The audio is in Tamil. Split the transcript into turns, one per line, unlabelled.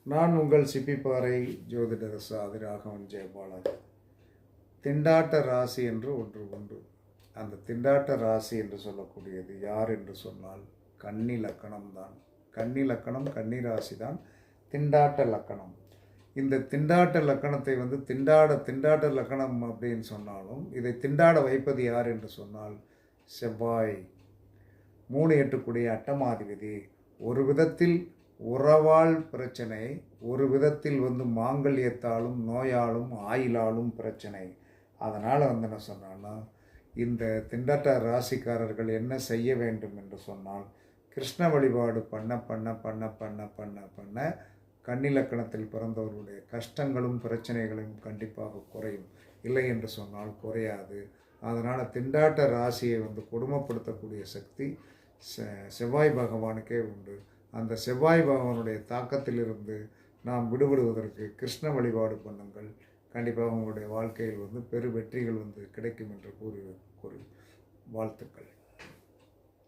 நான் உங்கள் சிப்பிப்பாறை ஜோதிடர் சாதி ராகவன் ஜெயபாலன். திண்டாட்ட ராசி என்று ஒன்று உண்டு. அந்த திண்டாட்ட ராசி என்று சொல்லக்கூடியது யார் என்று சொன்னால் கன்னி லக்கணம்தான். கன்னி லக்கணம், கன்னி ராசி தான் திண்டாட்ட லக்கணம். இந்த திண்டாட்ட லக்கணத்தை திண்டாட்ட லக்கணம் அப்படின்னு சொன்னாலும் இதை திண்டாட வைப்பது யார் என்று சொன்னால் செவ்வாய். 3-8 அட்டமாதிபதி. ஒரு விதத்தில் உறவால் பிரச்சனை, ஒரு விதத்தில் மாங்கல்யத்தாலும் நோயாலும் ஆயிலாலும் பிரச்சனை. அதனால் என்ன சொன்னான்னா, இந்த திண்டாட்ட ராசிக்காரர்கள் என்ன செய்ய வேண்டும் என்று சொன்னால், கிருஷ்ண வழிபாடு பண்ண பண்ண பண்ண பண்ண பண்ண பண்ண கன்னிலக்கணத்தில் பிறந்தவர்களுடைய கஷ்டங்களும் பிரச்சனைகளும் கண்டிப்பாக குறையும். இல்லை என்று சொன்னால் குறையாது. அதனால் திண்டாட்ட ராசியை கொடுமைப்படுத்தக்கூடிய சக்தி செவ்வாய் பகவானுக்கே உண்டு. அந்த செவ்வாய் பகவானுடைய தாக்கத்திலிருந்து நாம் விடுபடுவதற்கு கிருஷ்ண வழிபாடு பண்ணுங்கள். கண்டிப்பாக உங்களுடைய வாழ்க்கையில் பெரு வெற்றிகள் கிடைக்கும் என்று கூறி வாழ்த்துக்கள்.